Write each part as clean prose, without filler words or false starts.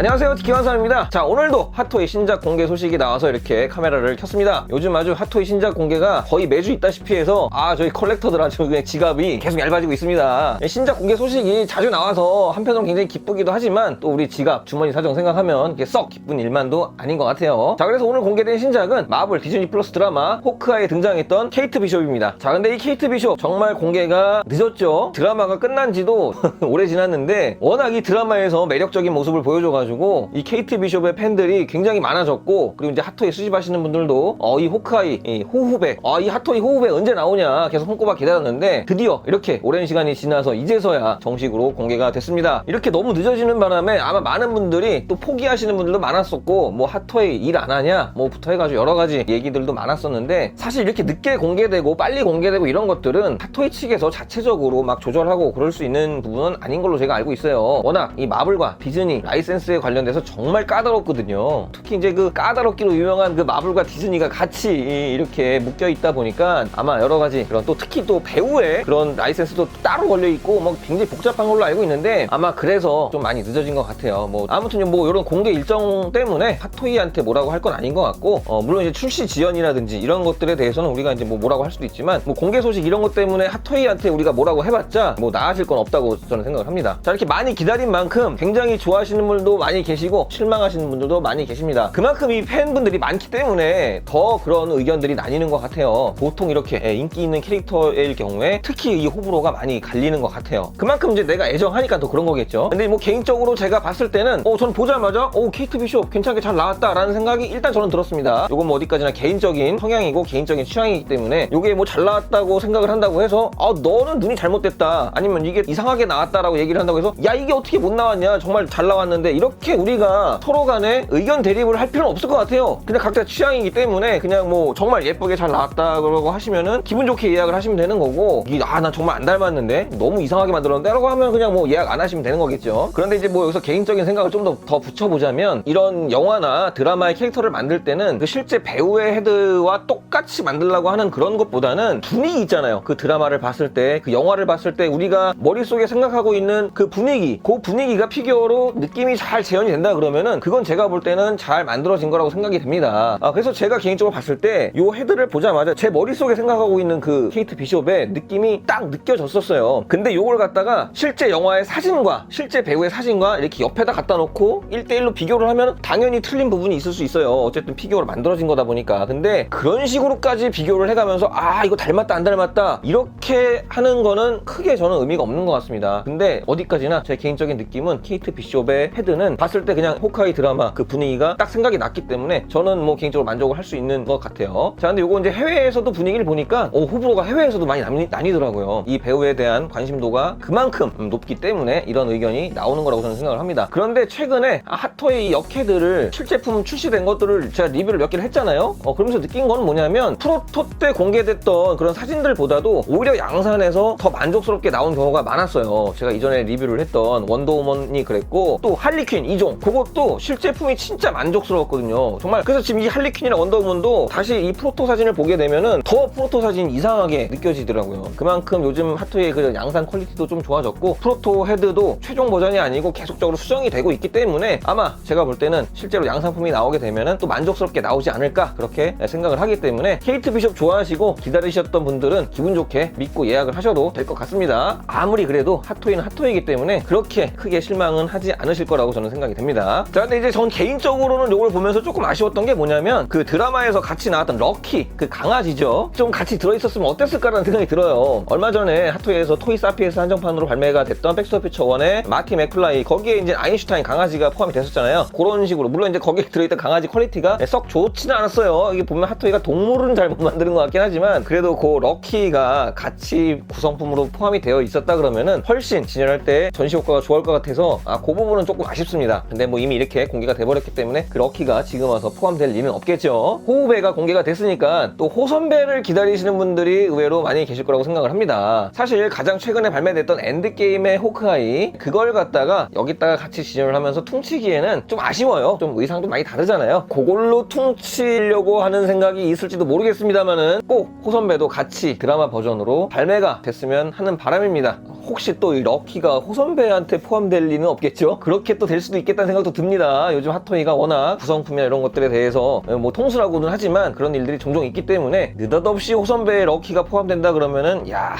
안녕하세요, 기관사입니다. 자, 오늘도 핫토이 신작 공개 소식이 나와서 이렇게 카메라를 켰습니다. 요즘 아주 핫토이 신작 공개가 거의 매주 있다시피 해서 저희 컬렉터들 아주 그냥 지갑이 계속 얇아지고 있습니다. 신작 공개 소식이 자주 나와서 한편으로 굉장히 기쁘기도 하지만 또 우리 지갑, 주머니 사정 생각하면 이게 썩 기쁜 일만도 아닌 것 같아요. 자, 그래서 오늘 공개된 신작은 마블 디즈니 플러스 드라마 호크아이에 등장했던 케이트 비숍입니다. 자, 근데 이 케이트 비숍 정말 공개가 늦었죠. 드라마가 끝난 지도 오래 지났는데 워낙 이 드라마에서 매력적인 모습을 보여줘가지고 이 케이트 비숍의 팬들이 굉장히 많아졌고, 그리고 이제 핫토이 수집하시는 분들도 이 호크아이 이 호후백, 이 핫토이 호후백 언제 나오냐 계속 손꼽아 기다렸는데 드디어 이렇게 오랜 시간이 지나서 이제서야 정식으로 공개가 됐습니다. 이렇게 너무 늦어지는 바람에 아마 많은 분들이 또 포기하시는 분들도 많았었고, 뭐 핫토이 일 안 하냐 뭐부터 해가지고 여러 가지 얘기들도 많았었는데, 사실 이렇게 늦게 공개되고 빨리 공개되고 이런 것들은 핫토이 측에서 자체적으로 막 조절하고 그럴 수 있는 부분은 아닌 걸로 제가 알고 있어요. 워낙 이 마블과 디즈니 라이센스에 관련돼서 정말 까다롭거든요. 특히 이제 그 까다롭기로 유명한 그 마블과 디즈니가 같이 이렇게 묶여 있다 보니까 아마 여러 가지 그런, 또 특히 또 배우의 그런 라이센스도 따로 걸려 있고 뭐 굉장히 복잡한 걸로 알고 있는데, 아마 그래서 좀 많이 늦어진 것 같아요. 뭐 아무튼 뭐 이런 공개 일정 때문에 핫토이한테 뭐라고 할 건 아닌 것 같고, 물론 이제 출시 지연이라든지 이런 것들에 대해서는 우리가 이제 뭐라고 할 수도 있지만, 뭐 공개 소식 이런 것 때문에 핫토이한테 우리가 뭐라고 해봤자 뭐 나아질 건 없다고 저는 생각을 합니다. 자, 이렇게 많이 기다린 만큼 굉장히 좋아하시는 분들도 많이 계시고 실망하시는 분들도 많이 계십니다. 그만큼 이 팬분들이 많기 때문에 더 그런 의견들이 나뉘는 것 같아요. 보통 이렇게 인기 있는 캐릭터일 경우에 특히 이 호불호가 많이 갈리는 것 같아요. 그만큼 이제 내가 애정하니까 더 그런 거겠죠. 근데 뭐 개인적으로 제가 봤을 때는 저는 보자마자 케이트 비숍 괜찮게 잘 나왔다 라는 생각이 일단 저는 들었습니다. 요건 뭐 어디까지나 개인적인 성향이고 개인적인 취향이기 때문에 요게 뭐 잘 나왔다고 생각을 한다고 해서 너는 눈이 잘못됐다, 아니면 이게 이상하게 나왔다라고 얘기를 한다고 해서 야 이게 어떻게 못 나왔냐, 정말 잘 나왔는데, 이렇게 우리가 서로 간에 의견 대립을 할 필요는 없을 것 같아요. 근데 각자 취향이기 때문에 그냥 뭐 정말 예쁘게 잘 나왔다고 하시면은 기분 좋게 예약을 하시면 되는 거고, 난 정말 안 닮았는데 너무 이상하게 만들었는데 라고 하면 그냥 뭐 예약 안 하시면 되는 거겠죠. 그런데 이제 뭐 여기서 개인적인 생각을 좀 더 붙여보자면, 이런 영화나 드라마의 캐릭터를 만들 때는 그 실제 배우의 헤드와 똑같이 만들려고 하는 그런 것보다는 분위기 있잖아요. 그 드라마를 봤을 때, 그 영화를 봤을 때 우리가 머릿속에 생각하고 있는 그 분위기, 그 분위기가 피규어로 느낌이 잘 재현이 된다 그러면은 그건 제가 볼 때는 잘 만들어진 거라고 생각이 됩니다. 그래서 제가 개인적으로 봤을 때 요 헤드를 보자마자 제 머릿속에 생각하고 있는 그 케이트 비숍의 느낌이 딱 느껴졌었어요. 근데 요걸 갖다가 실제 영화의 사진과 실제 배우의 사진과 이렇게 옆에다 갖다 놓고 1대1로 비교를 하면 당연히 틀린 부분이 있을 수 있어요. 어쨌든 피규어로 만들어진 거다 보니까. 근데 그런 식으로까지 비교를 해가면서 이거 닮았다 안 닮았다 이렇게 하는 거는 크게 저는 의미가 없는 것 같습니다. 근데 어디까지나 제 개인적인 느낌은 케이트 비숍의 헤드는 봤을 때 그냥 호크아이 드라마 그 분위기가 딱 생각이 났기 때문에 저는 뭐 개인적으로 만족을 할 수 있는 것 같아요. 자, 근데 요거 이제 해외에서도 분위기를 보니까 호불호가 해외에서도 많이 나뉘더라고요. 이 배우에 대한 관심도가 그만큼 높기 때문에 이런 의견이 나오는 거라고 저는 생각을 합니다. 그런데 최근에 핫토이 역헤드를 실제품 출시된 것들을 제가 리뷰를 몇 개를 했잖아요. 그러면서 느낀 건 뭐냐면, 프로토 때 공개됐던 그런 사진들보다도 오히려 양산해서 더 만족스럽게 나온 경우가 많았어요. 제가 이전에 리뷰를 했던 원더우먼이 그랬고, 또 할리퀸 2종 그것도 실제품이 진짜 만족스러웠거든요. 정말. 그래서 지금 이 할리퀸이랑 원더우먼도 다시 이 프로토 사진을 보게 되면은 더 프로토 사진이 이상하게 느껴지더라고요. 그만큼 요즘 핫토이의 그 양산 퀄리티도 좀 좋아졌고, 프로토 헤드도 최종 버전이 아니고 계속적으로 수정이 되고 있기 때문에 아마 제가 볼 때는 실제로 양산품이 나오게 되면은 또 만족스럽게 나오지 않을까 그렇게 생각을 하기 때문에, 케이트 비숍 좋아하시고 기다리셨던 분들은 기분 좋게 믿고 예약을 하셔도 될 것 같습니다. 아무리 그래도 핫토이는 핫토이이기 때문에 그렇게 크게 실망은 하지 않으실 거라고 저는 생각이 됩니다. 자, 근데 이제 전 개인적으로는 이걸 보면서 조금 아쉬웠던 게 뭐냐면, 그 드라마에서 같이 나왔던 럭키 그 강아지죠, 좀 같이 들어있었으면 어땠을까라는 생각이 들어요. 얼마 전에 핫토이에서 토이사피에스 한정판으로 발매가 됐던 백투더 퓨처 1의 마티 맥플라이, 거기에 이제 아인슈타인 강아지가 포함이 됐었잖아요. 그런 식으로, 물론 이제 거기에 들어있던 강아지 퀄리티가 썩 좋지는 않았어요. 이게 보면 핫토이가 동물은 잘못 만드는 것 같긴 하지만, 그래도 그 럭키가 같이 구성품으로 포함이 되어 있었다 그러면은 훨씬 진열할 때 전시 효과가 좋을 것 같아서 그 부분은 조금 아쉽습니다. 근데 뭐 이미 이렇게 공개가 돼버렸기 때문에 그 럭키가 지금 와서 포함될 리는 없겠죠. 호우배가 공개가 됐으니까 또 호선배를 기다리시는 분들이 의외로 많이 계실 거라고 생각을 합니다. 사실 가장 최근에 발매됐던 엔드게임의 호크아이, 그걸 갖다가 여기다가 같이 진열을 하면서 퉁치기에는 좀 아쉬워요. 좀 의상도 많이 다르잖아요. 그걸로 퉁치려고 하는 생각이 있을지도 모르겠습니다만은 꼭 호선배도 같이 드라마 버전으로 발매가 됐으면 하는 바람입니다. 혹시 또 이 럭키가 호선배한테 포함될 리는 없겠죠? 그렇게 또 될 수도 수도 있겠다는 생각도 듭니다. 요즘 핫토이가 워낙 구성품이나 이런 것들에 대해서 뭐 통수라고는 하지만 그런 일들이 종종 있기 때문에 느닷없이 호선배에 럭키가 포함된다 그러면은 야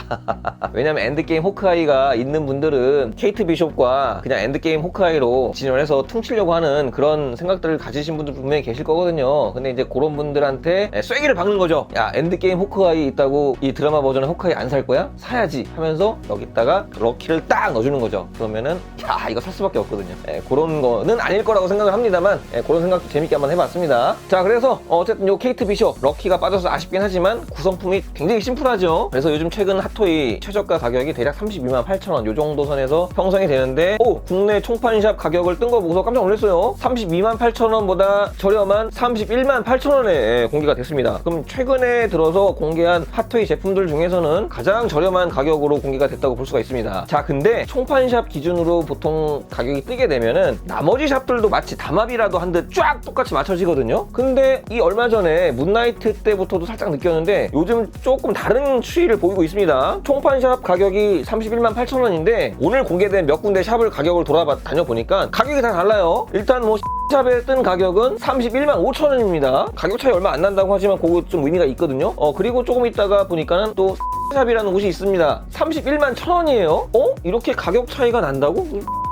왜냐면 엔드게임 호크아이가 있는 분들은 케이트 비숍과 그냥 엔드게임 호크아이로 진열해서 퉁치려고 하는 그런 생각들을 가지신 분들 분명히 계실 거거든요. 근데 이제 그런 분들한테 쐐기를 박는 거죠. 야, 엔드게임 호크아이 있다고 이 드라마 버전의 호크아이 안 살 거야? 사야지 하면서 여기다가 럭키를 딱 넣어주는 거죠. 그러면은 야, 이거 살 수밖에 없거든요. 그런 거는 아닐 거라고 생각을 합니다만 그런 생각도 재밌게 한번 해봤습니다. 자, 그래서 어쨌든 요 케이트 비숍 럭키가 빠져서 아쉽긴 하지만 구성품이 굉장히 심플하죠. 그래서 요즘 최근 핫토이 최저가 가격이 대략 32만 8천원 요 정도 선에서 형성이 되는데 국내 총판샵 가격을 뜬 거 보고서 깜짝 놀랐어요. 32만 8천원보다 저렴한 31만 8천원에 공개가 됐습니다. 그럼 최근에 들어서 공개한 핫토이 제품들 중에서는 가장 저렴한 가격으로 공개가 됐다고 볼 수가 있습니다. 자, 근데 총판샵 기준으로 보통 가격이 뜨게 되면은 나머지 샵들도 마치 담합이라도 한 듯 쫙 똑같이 맞춰지거든요. 근데 이 얼마 전에 문나이트 때부터도 살짝 느꼈는데 요즘 조금 다른 추이를 보이고 있습니다. 총판샵 가격이 31만 8천원인데 오늘 공개된 몇 군데 샵을 가격을 다녀보니까 가격이 다 달라요. 일단 뭐 샵에 뜬 가격은 31만 5천원입니다. 가격 차이 얼마 안 난다고 하지만 그거 좀 의미가 있거든요. 그리고 조금 있다가 보니까는 또 샵이라는 곳이 있습니다. 31만 1천원이에요. 이렇게 가격 차이가 난다고?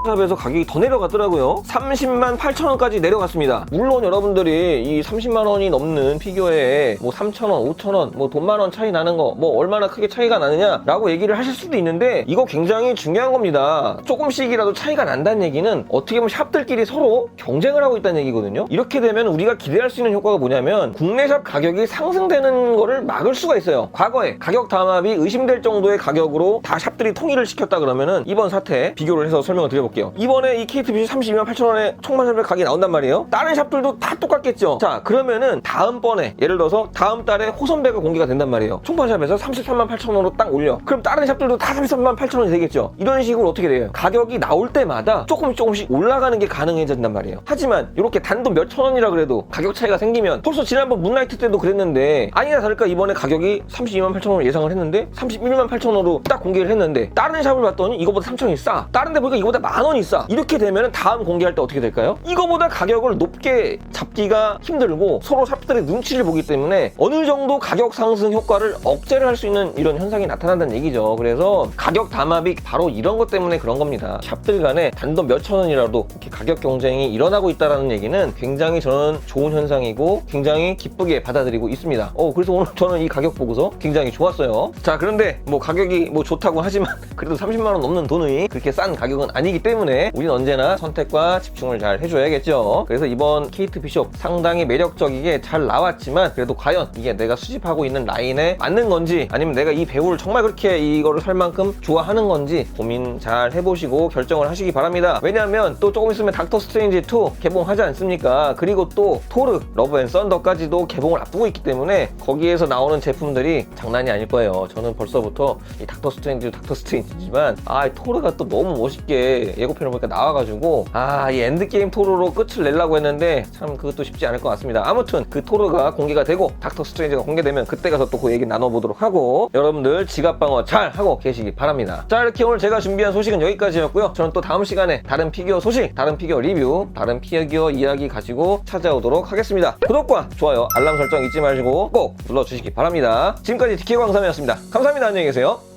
샵에서 가격이 더 내려갔더라고요. 30만 8천원까지 내려갔습니다. 물론 여러분들이 이 30만원이 넘는 피규어에 뭐 3천원, 5천원, 뭐 돈 만원 차이 나는 거 뭐 얼마나 크게 차이가 나느냐라고 얘기를 하실 수도 있는데 이거 굉장히 중요한 겁니다. 조금씩이라도 차이가 난다는 얘기는 어떻게 보면 샵들끼리 서로 경쟁을 하고 있다는 얘기거든요. 이렇게 되면 우리가 기대할 수 있는 효과가 뭐냐면 국내 샵 가격이 상승되는 거를 막을 수가 있어요. 과거에 가격 담합이 의심될 정도의 가격으로 다 샵들이 통일을 시켰다 그러면은 이번 사태 비교를 해서 설명을 드려볼게요. 이번에 이 케이트 비숍 32만 8천원에 총판샵에 가격이 나온단 말이에요. 다른 샵들도 다 똑같겠죠. 자, 그러면은 다음번에 예를 들어서 다음 달에 호선배가 공개가 된단 말이에요. 총판샵에서 33만 8천원으로 딱 올려. 그럼 다른 샵들도 다 33만 8천원이 되겠죠. 이런 식으로 어떻게 돼요? 가격이 나올 때마다 조금씩 올라가는 게 가능해진단 말이에요. 하지만 이렇게 단돈 몇 천원이라 그래도 가격 차이가 생기면 벌써 지난번 문나이트 때도 그랬는데 아니나 다를까 이번에 가격이 32만 8천원으로 예상을 했는데 31만 8천원으로 딱 공개를 했는데 다른 샵을 봤더니 이거보다 3천원이 싸. 다른 데 보니까 이거보다 만원이 싸. 이렇게 되면 다음 공개할 때 어떻게 될까요? 이거보다 가격을 높게 잡기가 힘들고 서로 샵들의 눈치를 보기 때문에 어느 정도 가격 상승 효과를 억제를 할 수 있는 이런 현상이 나타난다는 얘기죠. 그래서 가격 담합이 바로 이런 것 때문에 그런 겁니다. 샵들 간에 단돈 몇 천원이라도 이렇게 가격 경쟁이 일어나고 있다는 얘기는 굉장히 저는 좋은 현상이고 굉장히 기쁘게 받아들이고 있습니다. 그래서 오늘 저는 이 가격 보고서 굉장히 좋았어요. 자, 그런데 뭐 가격이 뭐 좋다고 하지만 그래도 30만원 넘는 돈이 그렇게 싼 가격은 아니기 때문에 우린 언제나 선택과 집중을 잘 해줘야겠죠. 그래서 이번 케이트 비숍 상당히 매력적이게 잘 나왔지만 그래도 과연 이게 내가 수집하고 있는 라인에 맞는 건지 아니면 내가 이 배우를 정말 그렇게 이거를 살 만큼 좋아하는 건지 고민 잘 해보시고 결정을 하시기 바랍니다. 왜냐하면 또 조금 있으면 닥터 스트레인지 2 개봉하지 않습니까? 그리고 또 토르 러브 앤 썬더까지도 개봉을 앞두고 있기 때문에 거기에서 나오는 제품들이 장난이 아닐 거예요. 저는 벌써부터 이 닥터 스트레인지지만 이 토르가 또 너무 멋있게 예고편을 보니까 나와가지고 이 엔드게임 토르로 끝을 내려고 했는데 참 그것도 쉽지 않을 것 같습니다. 아무튼 그 토르가 공개가 되고 닥터 스트레인지가 공개되면 그때 가서 또 그 얘기 나눠보도록 하고 여러분들 지갑 방어 잘 하고 계시기 바랍니다. 자, 이렇게 오늘 제가 준비한 소식은 여기까지였고요. 저는 또 다음 시간에 다른 피규어 소식, 다른 피규어 리뷰, 다른 피규어 이야기 가지고 찾아오도록 하겠습니다. 구독과 좋아요, 알람 설정 잊지 마시고 꼭 눌러주시기 바랍니다. 지금까지 DK광삼이었습니다. 감사합니다. 안녕히 계세요.